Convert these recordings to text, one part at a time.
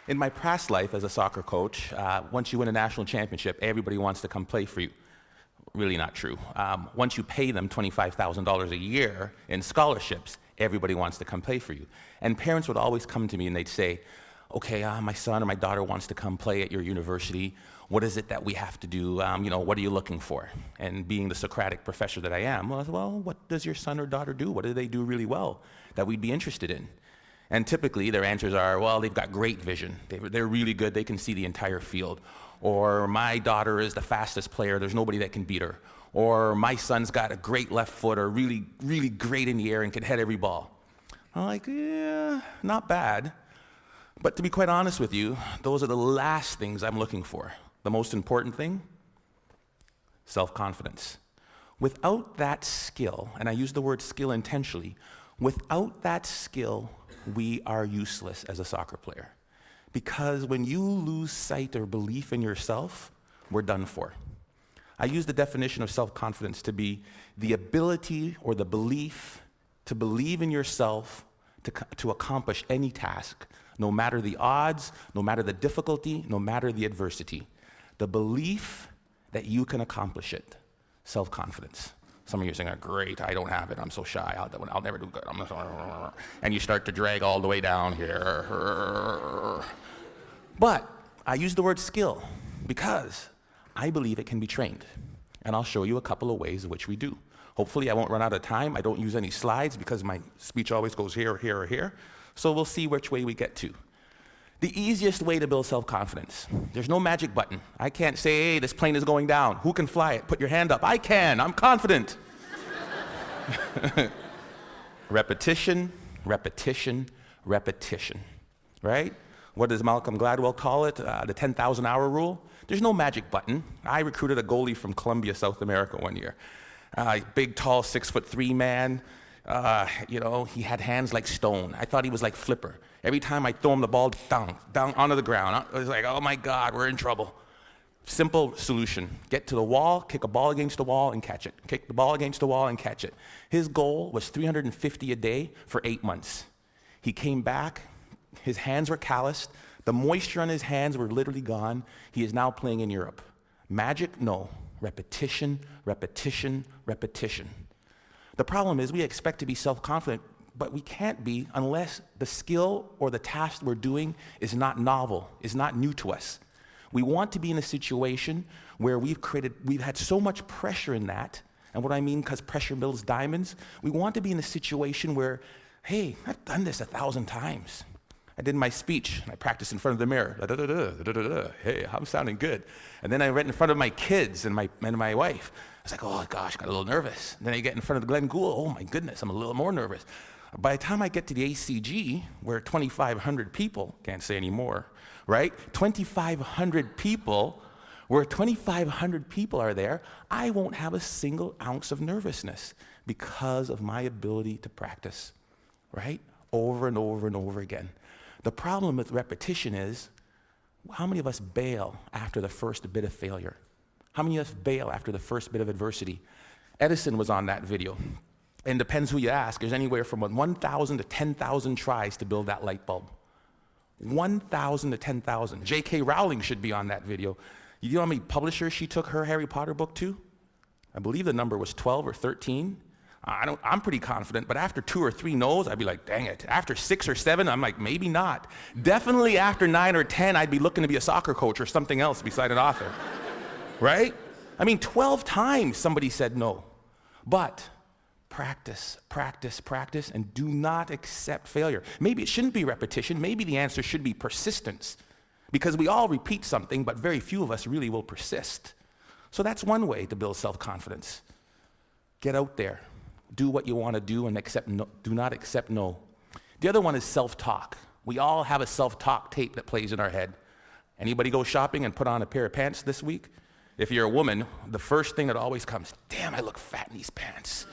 In my past life as a soccer coach, once you win a national championship, everybody wants to come play for you. Really not true. Once you pay them $25,000 a year in scholarships, everybody wants to come play for you. And parents would always come to me and they'd say, okay, my son or my daughter wants to come play at your university. What is it that we have to do? What are you looking for? And being the Socratic professor that I am, I said, well, what does your son or daughter do? What do they do really well that we'd be interested in? And typically their answers are, well, they've got great vision. They're really good. They can see the entire field. Or my daughter is the fastest player. There's nobody that can beat her. Or my son's got a great left foot or really, really great in the air and can head every ball. I'm like, yeah, not bad. But to be quite honest with you, those are the last things I'm looking for. The most important thing, self-confidence. Without that skill, and I use the word skill intentionally, without that skill, we are useless as a soccer player. Because when you lose sight or belief in yourself, we're done for. I use the definition of self-confidence to be the ability or the belief to believe in yourself to accomplish any task, no matter the odds, no matter the difficulty, no matter the adversity. The belief that you can accomplish it. Self-confidence. Some of you are saying, great, I don't have it, I'm so shy, I'll never do good. And you start to drag all the way down here. But I use the word skill because I believe it can be trained. And I'll show you a couple of ways in which we do. Hopefully I won't run out of time. I don't use any slides because my speech always goes here, or here, or here. So we'll see which way we get to. The easiest way to build self-confidence. There's no magic button. I can't say, hey, this plane is going down. Who can fly it? Put your hand up. I can. I'm confident. Repetition, repetition, repetition. Right? What does Malcolm Gladwell call it? The 10,000-hour rule? There's no magic button. I recruited a goalie from Colombia, South America one year. Big, tall, 6'3" man. He had hands like stone. I thought he was like Flipper. Every time I throw him the ball, down onto the ground. I was like, oh my God, we're in trouble. Simple solution. Get to the wall, kick a ball against the wall and catch it. Kick the ball against the wall and catch it. His goal was 350 a day for 8 months. He came back, his hands were calloused, the moisture on his hands were literally gone. He is now playing in Europe. Magic? No. Repetition, repetition, repetition. The problem is we expect to be self-confident, but we can't be unless the skill or the task we're doing is not novel, is not new to us. We want to be in a situation where we've had so much pressure in that, and what I mean, because pressure builds diamonds, we want to be in a situation where, hey, I've done this 1,000 times. I did my speech, and I practiced in front of the mirror. Hey, I'm sounding good. And then I went in front of my kids and my wife. I was like, oh gosh, got a little nervous. And then I get in front of Glenn Gould. Oh my goodness, I'm a little more nervous. By the time I get to the ACG, where 2,500 people, can't say anymore, right? 2,500 people, where 2,500 people are there, I won't have a single ounce of nervousness because of my ability to practice, right? Over and over and over again. The problem with repetition is, how many of us bail after the first bit of failure? How many of us bail after the first bit of adversity? Edison was on that video. And depends who you ask, there's anywhere from 1,000 to 10,000 tries to build that light bulb. 1,000 to 10,000. J.K. Rowling should be on that video. You know how many publishers she took her Harry Potter book to? I believe the number was 12 or 13. I'm pretty confident, but after 2 or 3 no's, I'd be like, dang it. After 6 or 7, I'm like, maybe not. Definitely after 9 or 10, I'd be looking to be a soccer coach or something else beside an author. Right? I mean, 12 times somebody said no. But practice, practice, practice, and do not accept failure. Maybe it shouldn't be repetition. Maybe the answer should be persistence. Because we all repeat something, but very few of us really will persist. So that's one way to build self-confidence. Get out there. Do what you want to do and do not accept no. The other one is self-talk. We all have a self-talk tape that plays in our head. Anybody go shopping and put on a pair of pants this week? If you're a woman, the first thing that always comes, damn, I look fat in these pants.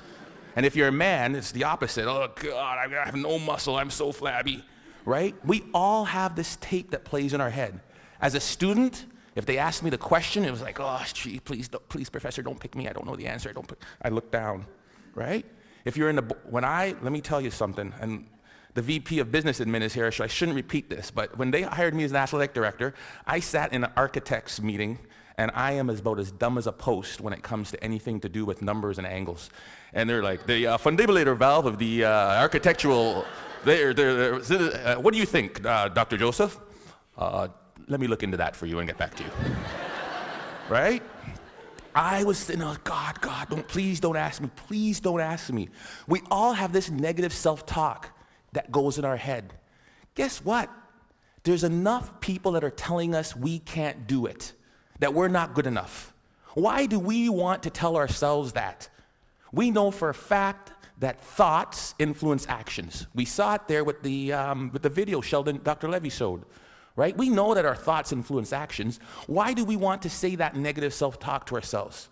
And if you're a man, it's the opposite. Oh God, I have no muscle, I'm so flabby, right? We all have this tape that plays in our head. As a student, if they asked me the question, it was like, oh, gee, please, professor, don't pick me. I don't know the answer. I look down, right? If you're let me tell you something, and the VP of Business Admin is here, so I shouldn't repeat this, but when they hired me as an athletic director, I sat in an architect's meeting, and I am about as dumb as a post when it comes to anything to do with numbers and angles. And they're like, the fundibulator valve of the architectural, what do you think, Dr. Joseph? Let me look into that for you and get back to you. Right? I was saying, oh, God, please don't ask me. Please don't ask me. We all have this negative self-talk that goes in our head. Guess what? There's enough people that are telling us we can't do it, that we're not good enough. Why do we want to tell ourselves that? We know for a fact that thoughts influence actions. We saw it there with the video Sheldon, Dr. Levy showed. Right? We know that our thoughts influence actions. Why do we want to say that negative self-talk to ourselves?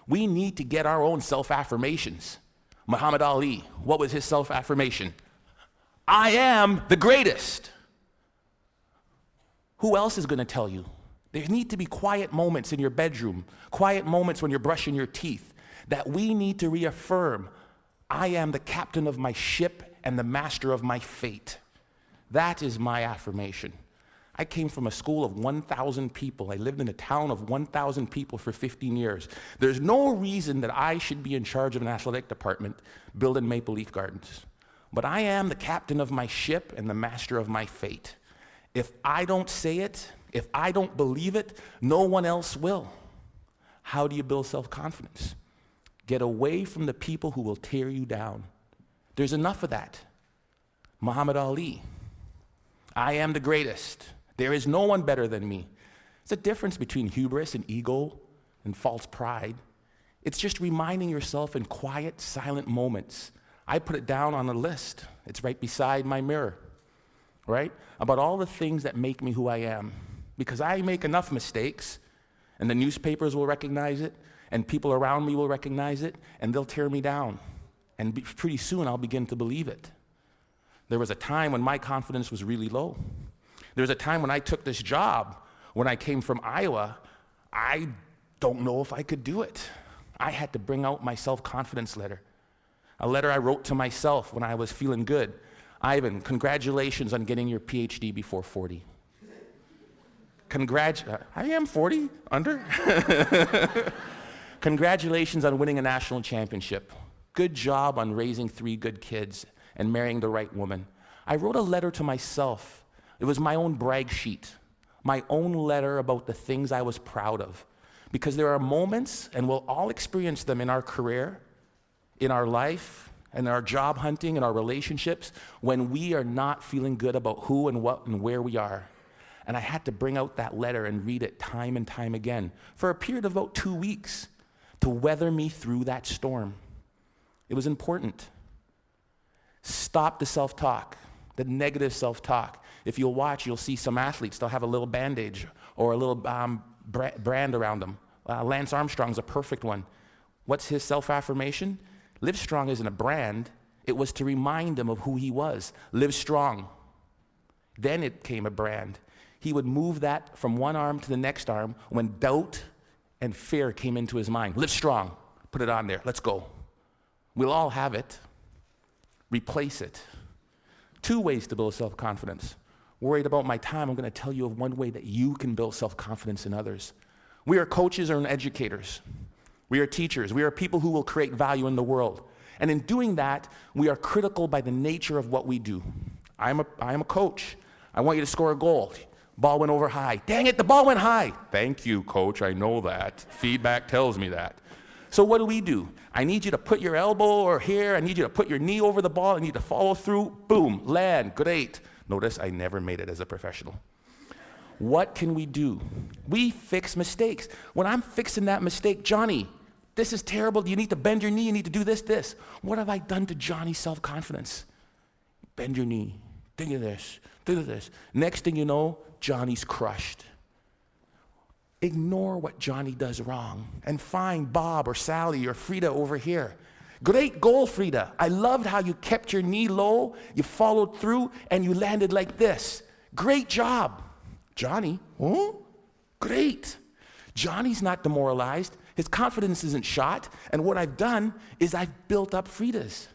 We need to get our own self-affirmations. Muhammad Ali, what was his self-affirmation? I am the greatest. Who else is going to tell you? There need to be quiet moments in your bedroom, quiet moments when you're brushing your teeth, that we need to reaffirm, I am the captain of my ship and the master of my fate. That is my affirmation. I came from a school of 1,000 people. I lived in a town of 1,000 people for 15 years. There's no reason that I should be in charge of an athletic department building Maple Leaf Gardens. But I am the captain of my ship and the master of my fate. If I don't say it, if I don't believe it, no one else will. How do you build self-confidence? Get away from the people who will tear you down. There's enough of that. Muhammad Ali, I am the greatest. There is no one better than me. It's a difference between hubris and ego and false pride. It's just reminding yourself in quiet, silent moments. I put it down on a list. It's right beside my mirror, right? About all the things that make me who I am. Because I make enough mistakes, and the newspapers will recognize it, and people around me will recognize it, and they'll tear me down. And pretty soon I'll begin to believe it. There was a time when my confidence was really low. There was a time when I took this job, when I came from Iowa, I don't know if I could do it. I had to bring out my self-confidence letter. A letter I wrote to myself when I was feeling good. Ivan, congratulations on getting your PhD before 40. I am 40, under. Congratulations on winning a national championship. Good job on raising 3 good kids and marrying the right woman. I wrote a letter to myself. It was my own brag sheet, my own letter about the things I was proud of. Because there are moments, and we'll all experience them in our career, in our life, in our job hunting, in our relationships, when we are not feeling good about who and what and where we are. And I had to bring out that letter and read it time and time again for a period of about 2 weeks to weather me through that storm. It was important. Stop the self-talk, the negative self-talk. If you'll watch, you'll see some athletes, they'll have a little bandage or a little brand around them. Lance Armstrong's a perfect one. What's his self-affirmation? Live Strong isn't a brand. It was to remind him of who he was. Live strong. Then it came a brand. He would move that from one arm to the next arm when doubt and fear came into his mind. Live strong. Put it on there. Let's go. We'll all have it. Replace it. 2 ways to build self-confidence. Worried about my time, I'm going to tell you of one way that you can build self-confidence in others. We are coaches and educators. We are teachers. We are people who will create value in the world. And in doing that, we are critical by the nature of what we do. I am a coach. I want you to score a goal. Ball went over high. Dang it, the ball went high. Thank you, coach. I know that. Feedback tells me that. So what do? I need you to put your elbow or here. I need you to put your knee over the ball. I need to follow through. Boom, land, great. Notice I never made it as a professional. What can we do? We fix mistakes. When I'm fixing that mistake, Johnny, this is terrible. You need to bend your knee. You need to do this. What have I done to Johnny's self-confidence? Bend your knee. Think of this. Next thing you know, Johnny's crushed. Ignore what Johnny does wrong and find Bob or Sally or Frida over here. Great goal, Frida. I loved how you kept your knee low, you followed through, and you landed like this. Great job. Johnny, great. Johnny's not demoralized. His confidence isn't shot. And what I've done is I've built up Frida's.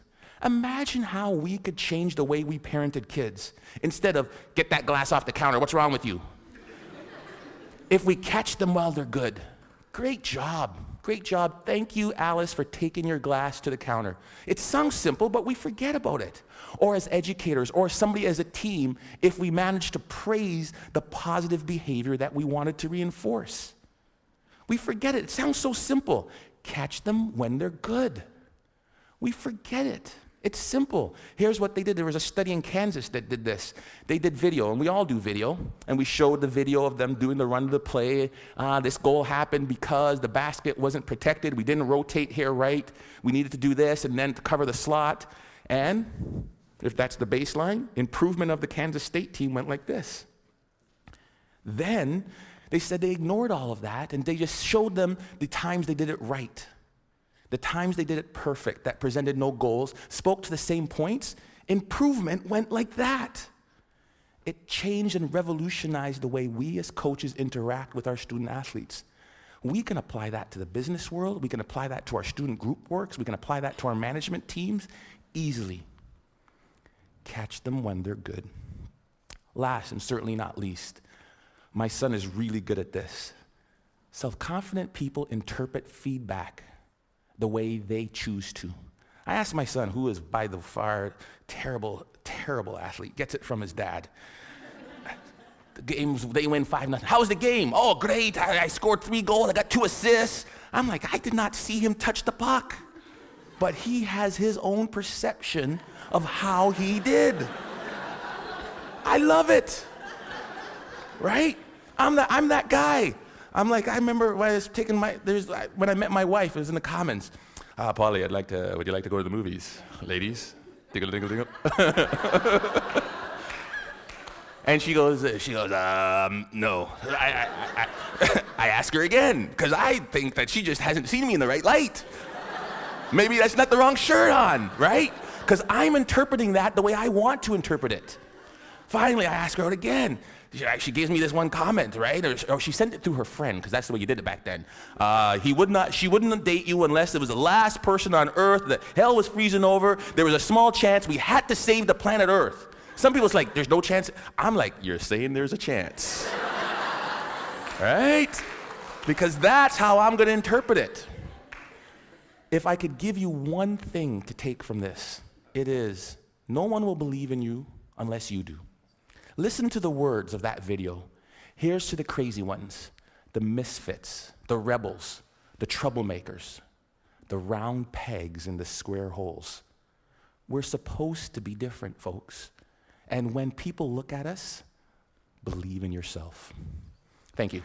Imagine how we could change the way we parented kids. Instead of, get that glass off the counter, what's wrong with you? If we catch them while they're good. Great job. Great job. Thank you, Alice, for taking your glass to the counter. It sounds simple, but we forget about it. Or as educators, or somebody as a team, if we manage to praise the positive behavior that we wanted to reinforce. We forget it. It sounds so simple. Catch them when they're good. We forget it. It's simple. Here's what they did. There was a study in Kansas that did this. They did video, and we all do video, and we showed the video of them doing the run of the play. This goal happened because the basket wasn't protected. We didn't rotate here right. We needed to do this, and then to cover the slot. And if that's the baseline, improvement of the Kansas State team went like this. Then they said they ignored all of that, and they just showed them the times they did it right. The times they did it perfect, that presented no goals, spoke to the same points, improvement went like that. It changed and revolutionized the way we as coaches interact with our student athletes. We can apply that to the business world. We can apply that to our student group works. We can apply that to our management teams easily. Catch them when they're good. Last and certainly not least, my son is really good at this. Self-confident people interpret feedback the way they choose to. I asked my son, who is by the far terrible athlete, gets it from his dad. The games, they win 5-0. How was the game? Oh, great, I scored 3 goals, I got 2 assists. I'm like, I did not see him touch the puck. But he has his own perception of how he did. I love it, right? I'm that guy. I'm like, I remember when I was taking when I met my wife, it was in the Commons. Polly, would you like to go to the movies? Ladies, dingle, dingle, dingle. And she goes, no. I ask her again, because I think that she just hasn't seen me in the right light. Maybe that's not the wrong shirt on, right? Because I'm interpreting that the way I want to interpret it. Finally, I ask her out again. She gives me this one comment, right? Or she sent it through her friend, because that's the way you did it back then. She wouldn't date you unless it was the last person on Earth, that hell was freezing over, there was a small chance we had to save the planet Earth. Some people's like, there's no chance. I'm like, you're saying there's a chance. Right? Because that's how I'm going to interpret it. If I could give you one thing to take from this, it is, no one will believe in you unless you do. Listen to the words of that video. Here's to the crazy ones, the misfits, the rebels, the troublemakers, the round pegs in the square holes. We're supposed to be different, folks. And when people look at us, believe in yourself. Thank you.